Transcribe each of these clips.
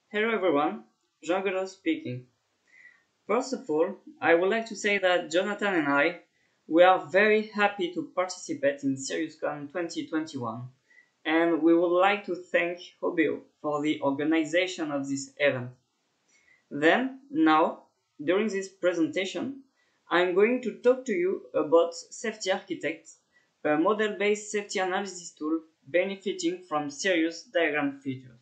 Hello everyone, Jean Godot speaking. First of all, I would like to say that Jonathan and we are very happy to participate in SeriusCon 2021, and we would like to thank Hobio for the organization of this event. Now, during this presentation, I'm going to talk to you about Safety Architect, a model-based safety analysis tool benefiting from Serious diagram features.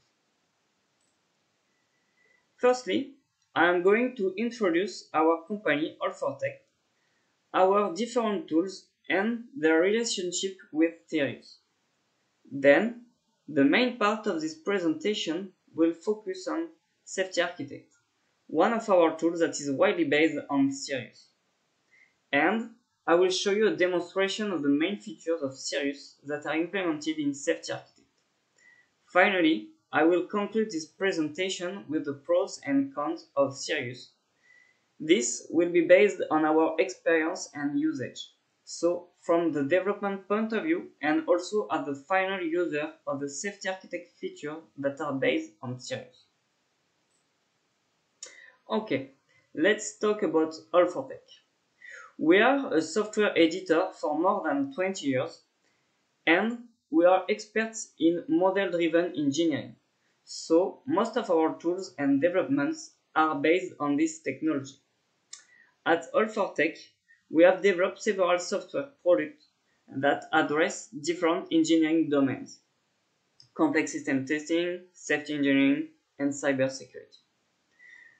Firstly, I am going to introduce our company All4Tech, our different tools and their relationship with Serious. Then, the main part of this presentation will focus on Safety Architect, one of our tools that is widely based on Serious. And I will show you a demonstration of the main features of Serious that are implemented in Safety Architect. Finally, I will conclude this presentation with the pros and cons of Serious. This will be based on our experience and usage, so from the development point of view and also as the final user of the Safety Architect features that are based on Serious. Okay, let's talk about All4Tech. We are a software editor for more than 20 years, and we are experts in model-driven engineering. So most of our tools and developments are based on this technology. At All4Tech, we have developed several software products that address different engineering domains: complex system testing, safety engineering, and cybersecurity.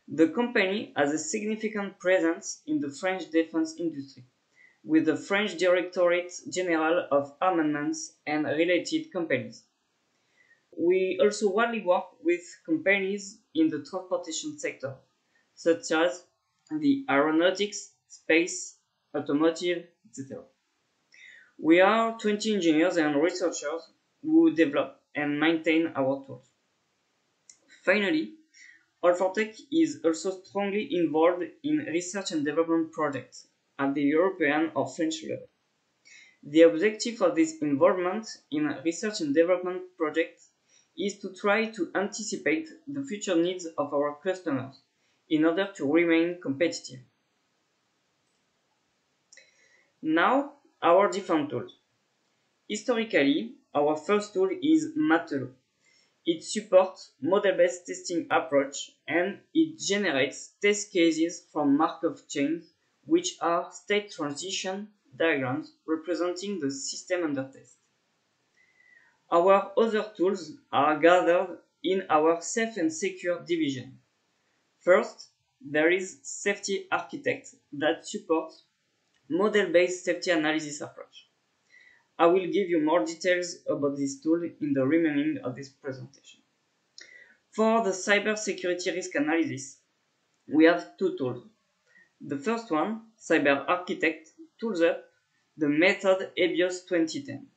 The company has a significant presence in the French defense industry, with the French Directorate General of Armaments and related companies. We also widely work with companies in the transportation sector, such as the aeronautics, space, automotive, etc. We are 20 engineers and researchers who develop and maintain our tools. Finally, All4Tech is also strongly involved in research and development projects at the European or French level. The objective of this involvement in research and development projects is to try to anticipate the future needs of our customers in order to remain competitive. Now, our different tools. Historically, our first tool is Matelot. It supports model-based testing approach and it generates test cases from Markov chains, which are state transition diagrams representing the system under test. Our other tools are gathered in our Safe and Secure division. First, there is Safety Architect that supports model-based safety analysis approach. I will give you more details about this tool in the remaining of this presentation. For the cybersecurity risk analysis, we have two tools. The first one, Cyber Architect, tools up the method EBIOS 2010,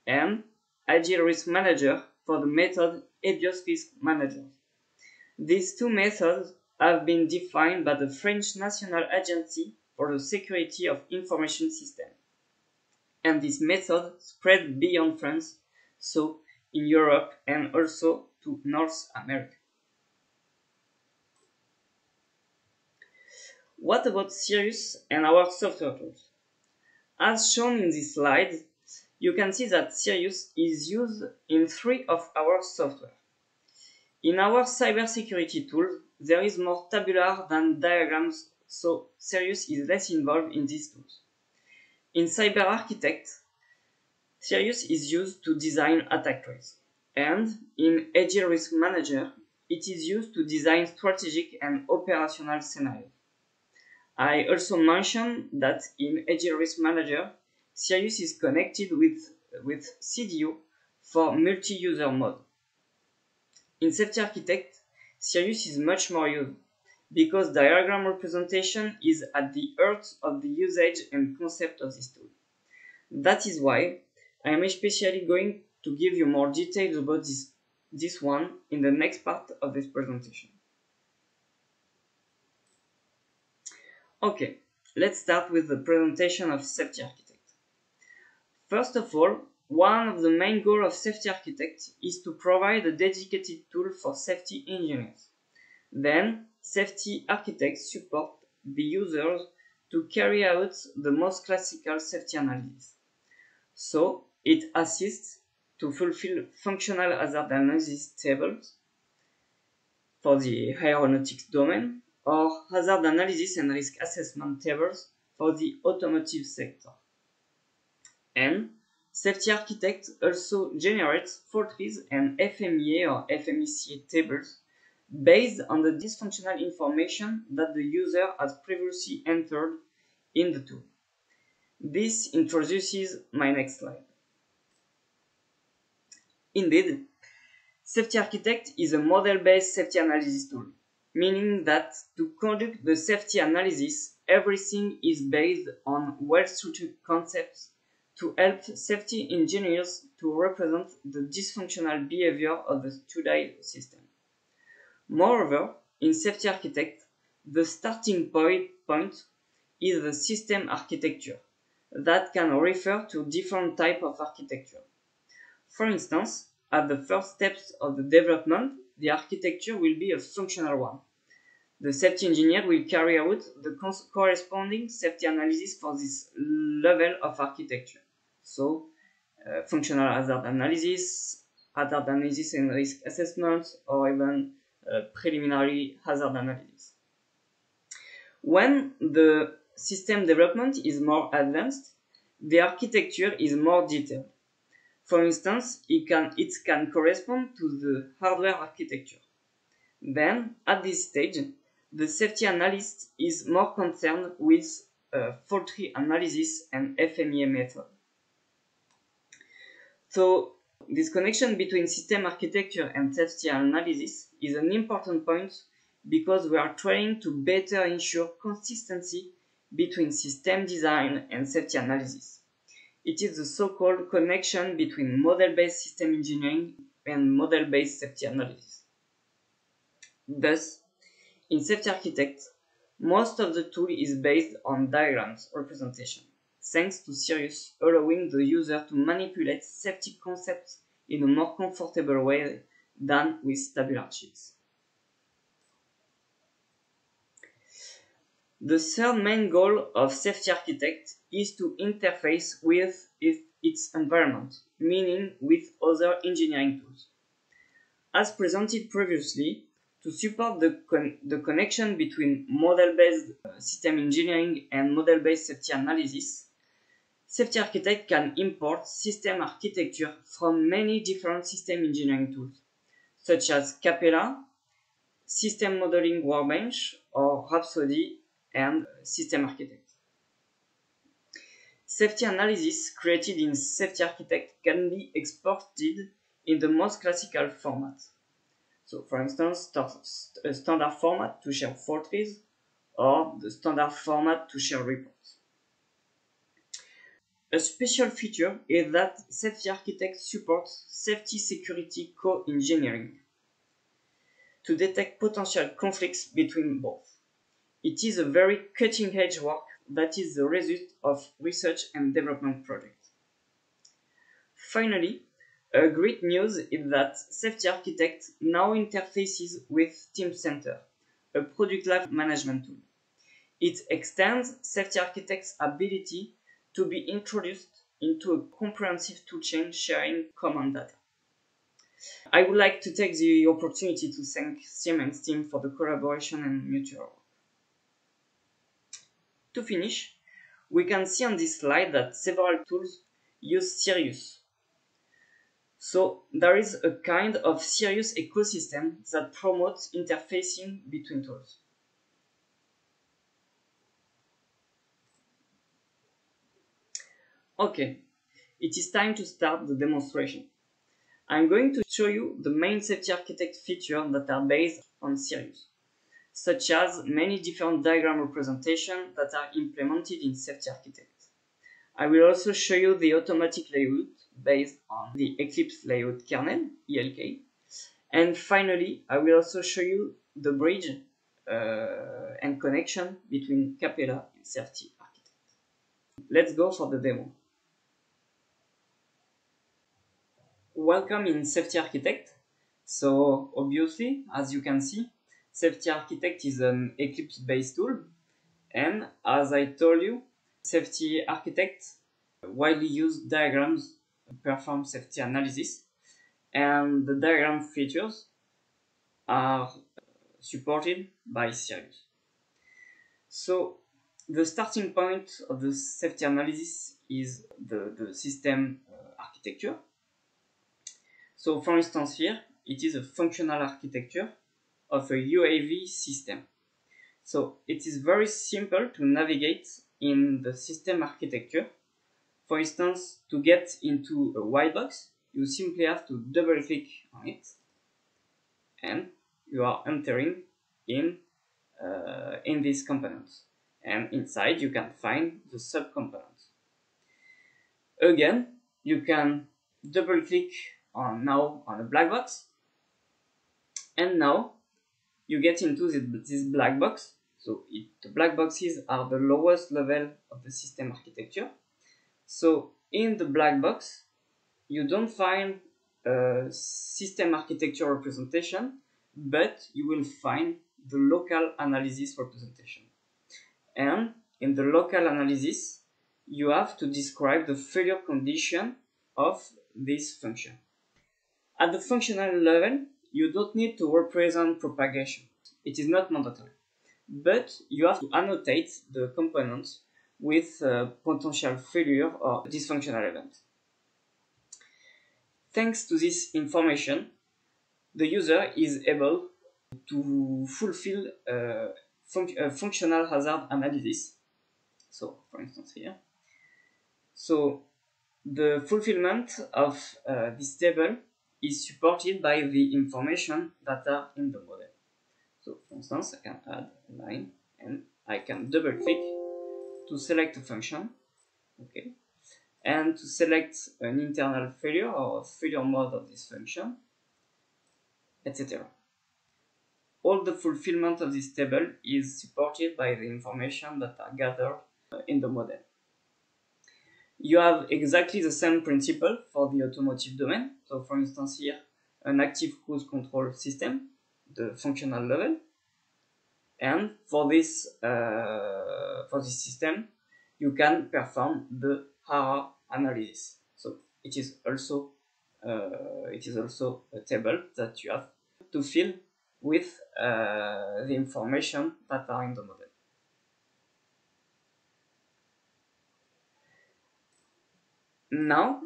and Agile Risk Manager for the method EBIOS Risk Manager. These two methods have been defined by the French National Agency for the Security of Information Systems. And this method spread beyond France, so in Europe and also to North America. What about Serious and our software tools? As shown in this slide, you can see that Serious is used in 3 of our software. In our cybersecurity tool, there is more tabular than diagrams, so Serious is less involved in these tools. In Cyber Architect, Serious is used to design attack traces, and in Agile Risk Manager, it is used to design strategic and operational scenarios. I also mentioned that in Agile Risk Manager, Serious is connected with CDO for multi-user mode. In Safety Architect, Serious is much more used, because diagram representation is at the heart of the usage and concept of this tool. That is why I am especially going to give you more details about this one in the next part of this presentation. Okay, let's start with the presentation of Safety Architect. First of all, one of the main goals of Safety Architect is to provide a dedicated tool for safety engineers. Then, Safety Architects support the users to carry out the most classical safety analysis. So, it assists to fulfill functional hazard analysis tables for the aeronautics domain or hazard analysis and risk assessment tables for the automotive sector. And Safety Architect also generates fault trees and FMEA or FMECA tables based on the dysfunctional information that the user has previously entered in the tool. This introduces my next slide. Indeed, Safety Architect is a model-based safety analysis tool, meaning that to conduct the safety analysis, everything is based on well-structured concepts to help safety engineers to represent the dysfunctional behavior of the studied system. Moreover, in Safety Architect, the starting point is the system architecture that can refer to different types of architecture. For instance, at the first steps of the development, the architecture will be a functional one. The safety engineer will carry out the corresponding safety analysis for this level of architecture. So, functional hazard analysis and risk assessment, or even preliminary hazard analysis. When the system development is more advanced, the architecture is more detailed. For instance, it can correspond to the hardware architecture. Then, at this stage, the safety analyst is more concerned with fault tree analysis and FMEA method. So, this connection between system architecture and safety analysis is an important point because we are trying to better ensure consistency between system design and safety analysis. It is the so-called connection between model-based system engineering and model-based safety analysis. Thus, in Safety Architect, most of the tool is based on diagrams representation, thanks to Sirius allowing the user to manipulate safety concepts in a more comfortable way than with tabular sheets. The third main goal of Safety Architect is to interface with its environment, meaning with other engineering tools. As presented previously, to support the connection between model-based system engineering and model-based safety analysis, Safety Architect can import system architecture from many different system engineering tools, such as Capella, System Modeling Workbench, or Rhapsody and System Architect. Safety analysis created in Safety Architect can be exported in the most classical format. So, for instance, a standard format to share fault trees or the standard format to share reports. A special feature is that Safety Architect supports safety security co-engineering to detect potential conflicts between both. It is a very cutting-edge work that is the result of research and development projects. Finally, a great news is that Safety Architect now interfaces with Teamcenter, a product life management tool. It extends Safety Architect's ability to be introduced into a comprehensive toolchain sharing common data. I would like to take the opportunity to thank Siemens team for the collaboration and mutual work. To finish, we can see on this slide that several tools use Sirius. So there is a kind of Sirius ecosystem that promotes interfacing between tools. Okay, it is time to start the demonstration. I'm going to show you the main Safety Architect features that are based on Sirius, such as many different diagram representations that are implemented in Safety Architect. I will also show you the automatic layout based on the Eclipse layout kernel, ELK. And finally, I will also show you the bridge and connection between Capella and Safety Architect. Let's go for the demo. Welcome in Safety Architect. So obviously, as you can see, Safety Architect is an Eclipse-based tool. And as I told you, Safety Architect widely used diagrams to perform safety analysis. And the diagram features are supported by Sirius. So the starting point of the safety analysis is the system architecture. So for instance here, it is a functional architecture of a UAV system. So it is very simple to navigate in the system architecture. For instance, to get into a white box, you simply have to double click on it and you are entering in this component. And inside you can find the subcomponents. Again, you can double click on a black box, and now you get into this black box. So the black boxes are the lowest level of the system architecture. So in the black box, you don't find a system architecture representation, but you will find the local analysis representation. And in the local analysis, you have to describe the failure condition of this function. At the functional level, you don't need to represent propagation. It is not mandatory. But you have to annotate the components with potential failure or dysfunctional event. Thanks to this information, the user is able to fulfill functional hazard analysis. So, for instance here. So, the fulfillment of this table is supported by the information that are in the model. So, for instance, I can add a line and I can double click to select a function, okay, and to select an internal failure or failure mode of this function, etc. All the fulfillment of this table is supported by the information that are gathered in the model. You have exactly the same principle for the automotive domain. So for instance here, an active cruise control system, the functional level. And for this system, you can perform the HARA analysis. So it is also a table that you have to fill with the information that are in the model. Now,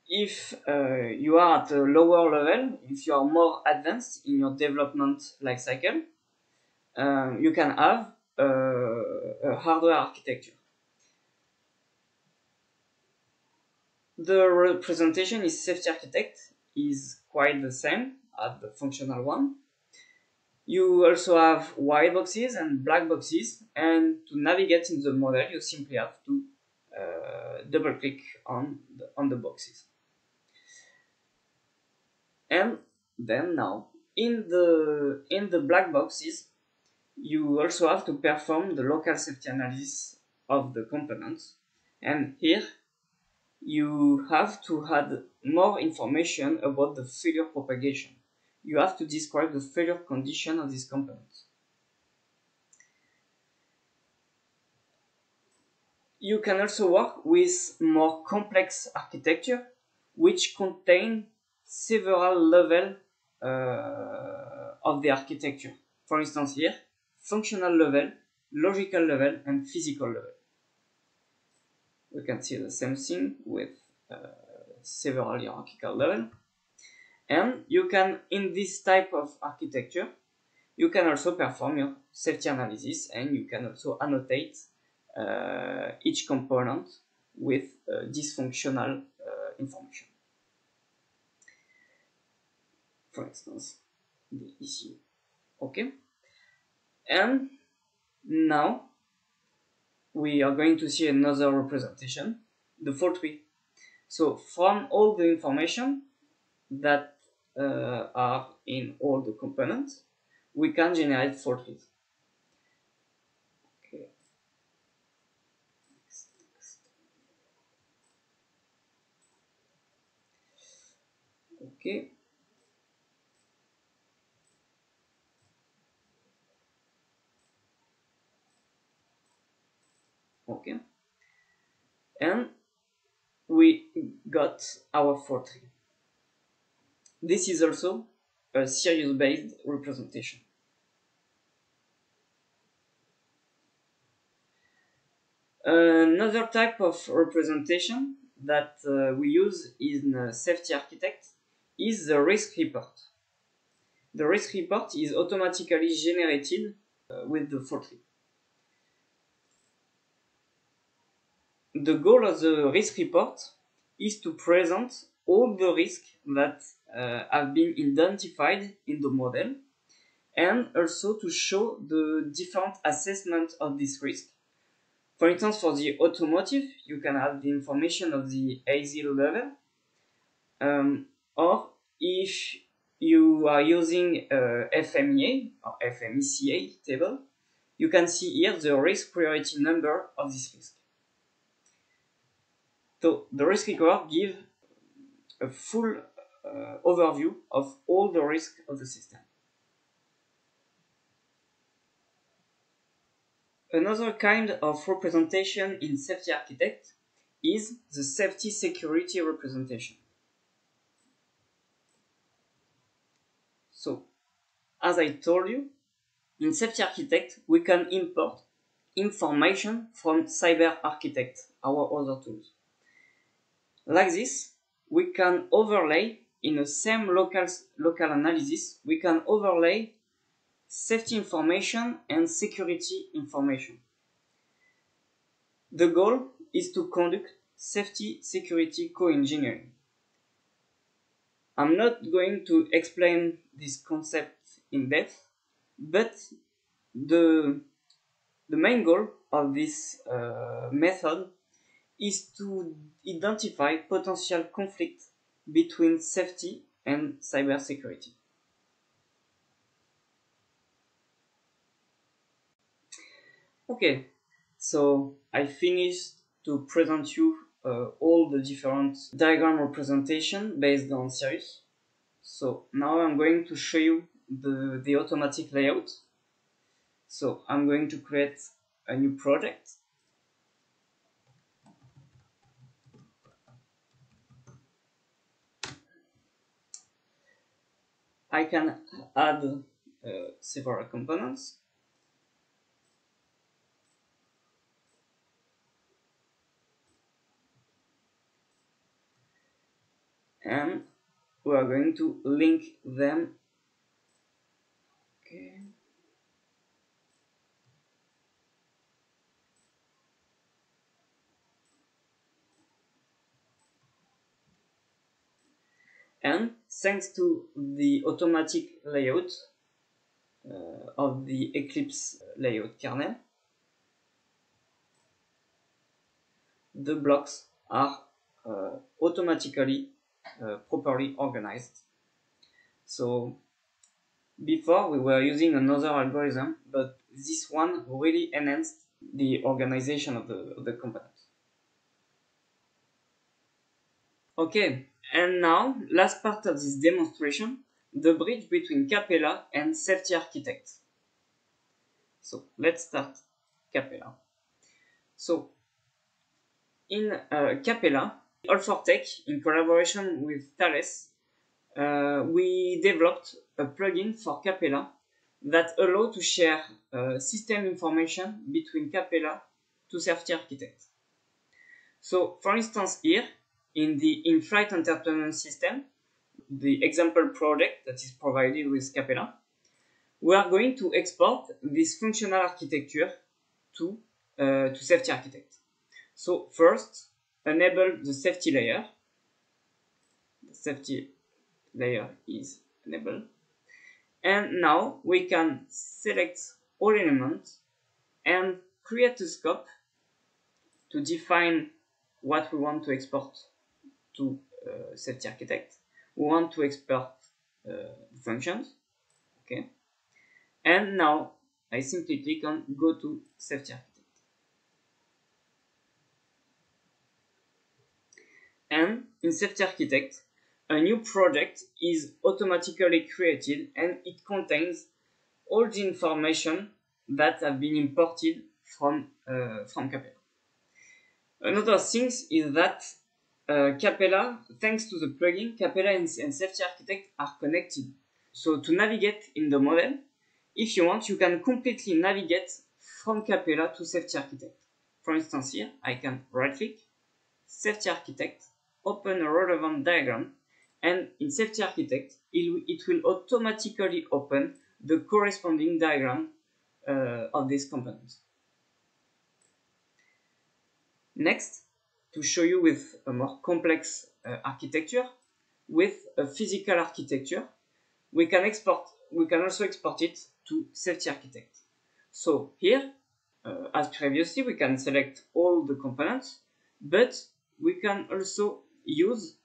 if you are at a lower level, if you are more advanced in your development lifecycle, you can have a hardware architecture. The representation is Safety Architect is quite the same as the functional one. You also have white boxes and black boxes, and to navigate in the model, you simply have to double click on the boxes. And then now, in the black boxes, you also have to perform the local safety analysis of the components. And here, you have to add more information about the failure propagation. You have to describe the failure condition of these components. You can also work with more complex architecture, which contain several levels of the architecture. For instance here, functional level, logical level, and physical level. We can see the same thing with several hierarchical levels. And you can, in this type of architecture, you can also perform your safety analysis, and you can also annotate each component with dysfunctional information. For instance, the ECU. Okay? And now we are going to see another representation, the fault tree. So from all the information that are in all the components, we can generate fault trees. Okay. Okay. Okay. And we got our fault tree. This is also a series-based representation. Another type of representation that we use in Safety Architect is the risk report. The risk report is automatically generated with the fault tree. The goal of the risk report is to present all the risks that have been identified in the model, and also to show the different assessment of this risk. For instance, for the automotive, you can have the information of the A0 level, or if you are using FMEA or FMECA table, you can see here the risk priority number of this risk. So the risk report gives a full overview of all the risks of the system. Another kind of representation in Safety Architect is the safety security representation. So, as I told you, in Safety Architect, we can import information from Cyber Architect, our other tools. Like this, we can overlay in the same local analysis, we can overlay safety information and security information. The goal is to conduct safety security co-engineering. I'm not going to explain this concept in depth, but the main goal of this method is to identify potential conflict between safety and cybersecurity. Okay, so I finished to present you all the different diagram representation based on series. So now I'm going to show you the automatic layout. So I'm going to create a new project. I can add several components. And we are going to link them. Okay. And thanks to the automatic layout of the Eclipse layout kernel, the blocks are automatically properly organized. So before we were using another algorithm, but this one really enhanced the organization of the components. Okay, and now, last part of this demonstration, the bridge between Capella and Safety Architect. So let's start Capella. So in Capella, All4Tech, in collaboration with Thales, we developed a plugin for Capella that allows to share system information between Capella to Safety Architect. So, for instance, here in the in-flight entertainment system, the example project that is provided with Capella, we are going to export this functional architecture to Safety Architect. So first, enable the safety layer. The safety layer is enabled. And now we can select all elements and create a scope to define what we want to export to Safety Architect. We want to export functions. Okay. And now I simply click on Go to Safety Architect. And in Safety Architect, a new project is automatically created and it contains all the information that have been imported from Capella. Another thing is that Capella, thanks to the plugin, Capella and Safety Architect are connected. So to navigate in the model, if you want, you can completely navigate from Capella to Safety Architect. For instance, here I can right-click, Safety Architect, open a relevant diagram, and in Safety Architect, it will automatically open the corresponding diagram of this component. Next, to show you with a more complex architecture, with a physical architecture, we can also export it to Safety Architect. So here, as previously, we can select all the components, but we can also use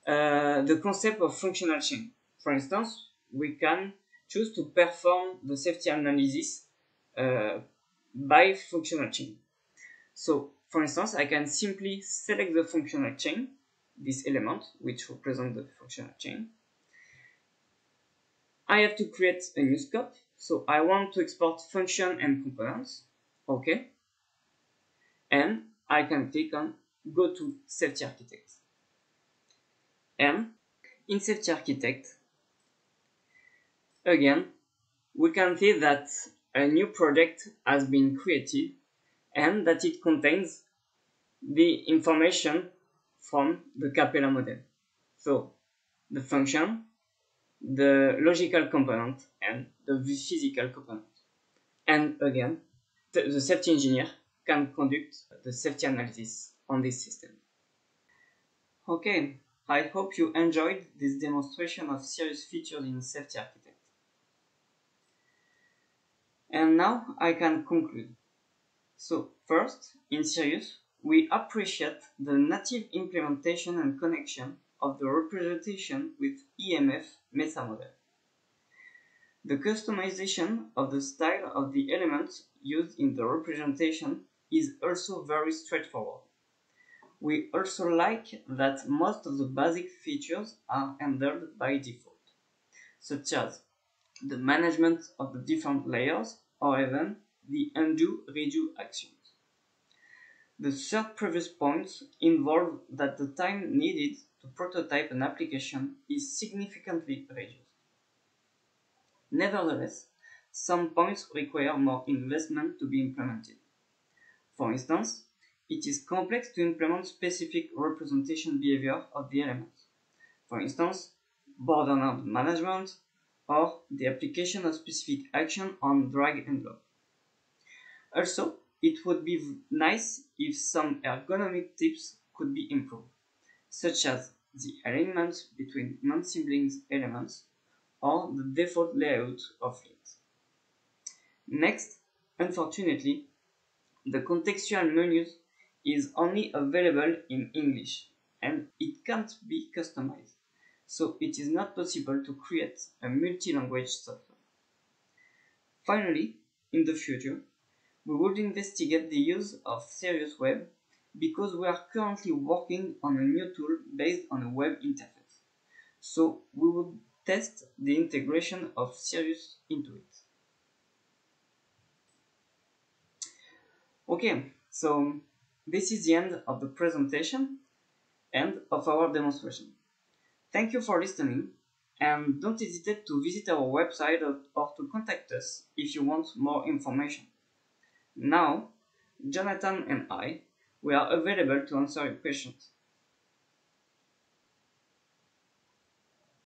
the concept of functional chain. For instance, we can choose to perform the safety analysis by functional chain. So, for instance, I can simply select the functional chain, this element which represents the functional chain. I have to create a new scope, so I want to export function and components. Okay. And I can click on Go to Safety Architect. And in Safety Architect, again, we can see that a new project has been created and that it contains the information from the Capella model. So, the function, the logical component, and the physical component. And again, the safety engineer can conduct the safety analysis on this system. Okay, I hope you enjoyed this demonstration of serious features in Safety Architect. And now I can conclude. So first, in Sirius, we appreciate the native implementation and connection of the representation with EMF meta model. The customization of the style of the elements used in the representation is also very straightforward. We also like that most of the basic features are handled by default, such as the management of the different layers or even the undo-redo actions. The third previous point involved that the time needed to prototype an application is significantly reduced. Nevertheless, some points require more investment to be implemented. For instance, it is complex to implement specific representation behavior of the elements. For instance, border node management or the application of specific action on drag and drop. Also, it would be nice if some ergonomic tips could be improved, such as the alignment between non-siblings elements or the default layout of links. Next, unfortunately, the contextual menus is only available in English and it can't be customized, so it is not possible to create a multi-language software. Finally, in the future, we would investigate the use of Sirius Web because we are currently working on a new tool based on a web interface. So we would test the integration of Sirius into it. Okay, so this is the end of the presentation and of our demonstration. Thank you for listening and don't hesitate to visit our website or to contact us if you want more information. Now, Jonathan and I, we are available to answer your questions.